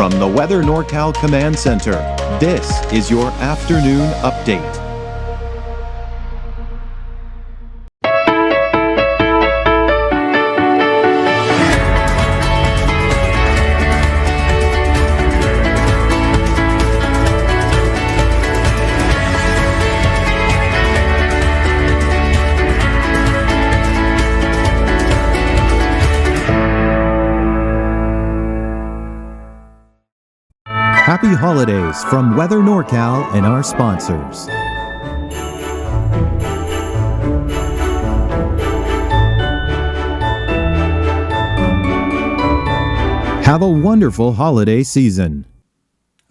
From the Weather NorCal Command Center, this is your afternoon update. Happy holidays from Weather NorCal and our sponsors. Have a wonderful holiday season.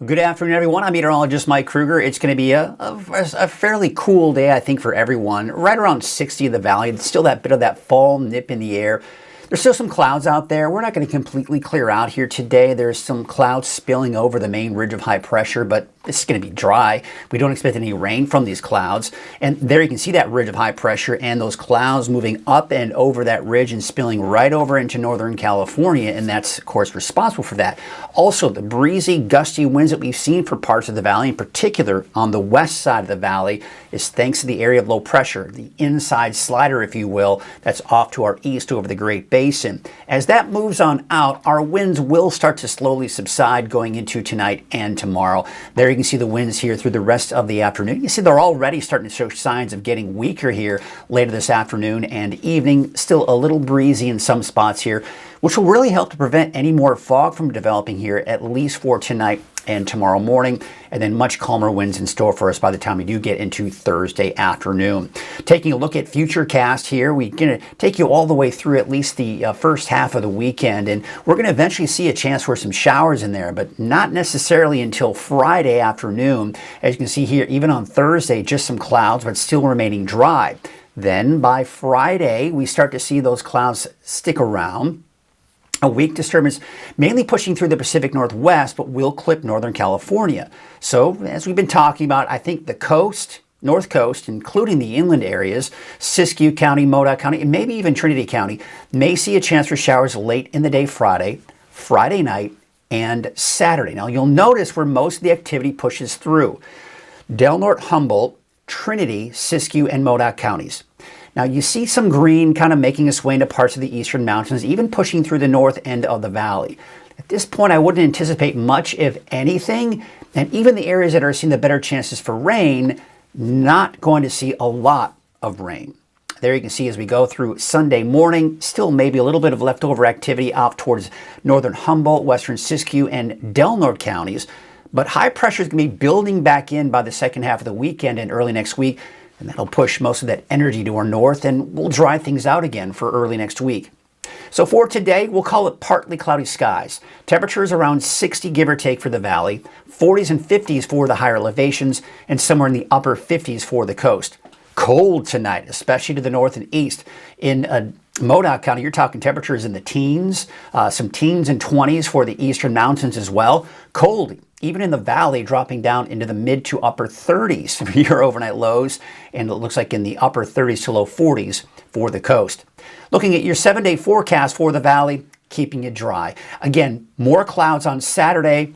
Good afternoon, everyone. I'm Meteorologist Mike Krueger. It's going to be a fairly cool day, I think, for everyone. Right around 60 in the valley. Still that bit of that fall nip in the air. There's still some clouds out there. We're not going to completely clear out here today. There's some clouds spilling over the main ridge of high pressure, but it's going to be dry. We don't expect any rain from these clouds. And there you can see that ridge of high pressure and those clouds moving up and over that ridge and spilling right over into Northern California. And that's, of course, responsible for that. Also, the breezy, gusty winds that we've seen for parts of the valley, in particular on the west side of the valley, is thanks to the area of low pressure, the inside slider, if you will, that's off to our east over the Great Basin. As that moves on out, our winds will start to slowly subside going into tonight and tomorrow. There you can see the winds here through the rest of the afternoon. You see they're already starting to show signs of getting weaker here later this afternoon and evening. Still a little breezy in some spots here, which will really help to prevent any more fog from developing here, at least for tonight and tomorrow morning, and then much calmer winds in store for us by the time we do get into Thursday afternoon. Taking a look at Futurecast here, we're going to take you all the way through at least the first half of the weekend, and we're going to eventually see a chance for some showers in there, but not necessarily until Friday afternoon. As you can see here, even on Thursday, just some clouds, but still remaining dry. Then by Friday, we start to see those clouds stick around. A weak disturbance mainly pushing through the Pacific Northwest, but will clip Northern California. So, as we've been talking about, I think the coast, North Coast, including the inland areas, Siskiyou County, Modoc County, and maybe even Trinity County, may see a chance for showers late in the day Friday, Friday night, and Saturday. Now, you'll notice where most of the activity pushes through: Del Norte, Humboldt, Trinity, Siskiyou, and Modoc counties. Now you see some green kind of making its way into parts of the eastern mountains, even pushing through the north end of the valley. At this point, I wouldn't anticipate much, if anything, and even the areas that are seeing the better chances for rain, not going to see a lot of rain. There you can see as we go through Sunday morning, still maybe a little bit of leftover activity off towards northern Humboldt, western Siskiyou, and Del Norte counties, but high pressure is going to be building back in by the second half of the weekend and early next week. And that'll push most of that energy to our north, and we'll dry things out again for early next week. So for today, we'll call it partly cloudy skies. Temperatures around 60, give or take, for the valley, 40s and 50s for the higher elevations, and somewhere in the upper 50s for the coast. Cold tonight, especially to the north and east. In Modoc County, you're talking temperatures in the teens, some teens and 20s for the eastern mountains as well. Cold, even in the valley, dropping down into the mid to upper 30s for your overnight lows, and it looks like in the upper 30s to low 40s for the coast. Looking at your 7-day forecast for the valley, keeping it dry. Again, more clouds on Saturday,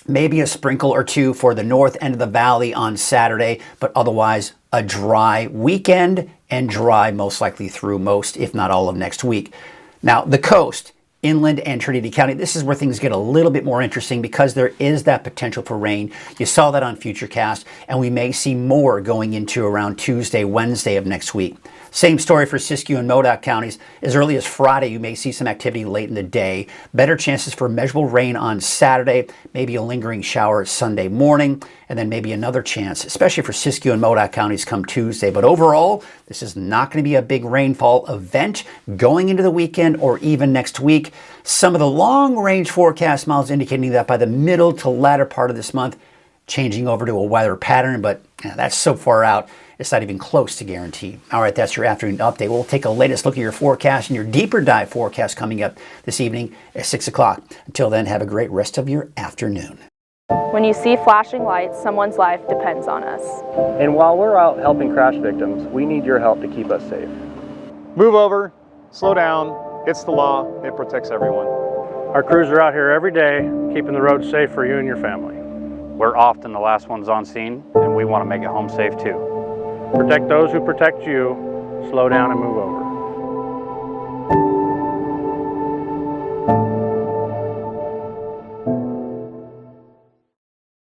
maybe a sprinkle or two for the north end of the valley on Saturday, but otherwise a dry weekend, and dry most likely through most, if not all, of next week. Now, the coast, inland and Trinity County, this is where things get a little bit more interesting because there is that potential for rain. You saw that on Futurecast, and we may see more going into around Tuesday, Wednesday of next week. Same story for Siskiyou and Modoc counties. As early as Friday, you may see some activity late in the day. Better chances for measurable rain on Saturday, maybe a lingering shower Sunday morning, and then maybe another chance, especially for Siskiyou and Modoc counties come Tuesday. But overall, this is not going to be a big rainfall event going into the weekend or even next week. Some of the long-range forecast models indicating that by the middle to latter part of this month, changing over to a weather pattern, but that's so far out, it's not even close to guaranteed. All right, that's your afternoon update. We'll take a latest look at your forecast and your deeper dive forecast coming up this evening at 6 o'clock. Until then, have a great rest of your afternoon. When you see flashing lights, someone's life depends on us. And while we're out helping crash victims, we need your help to keep us safe. Move over, slow down, it's the law, it protects everyone. Our crews are out here every day, keeping the roads safe for you and your family. We're often the last ones on scene, and we want to make it home safe too. Protect those who protect you. Slow down and move over.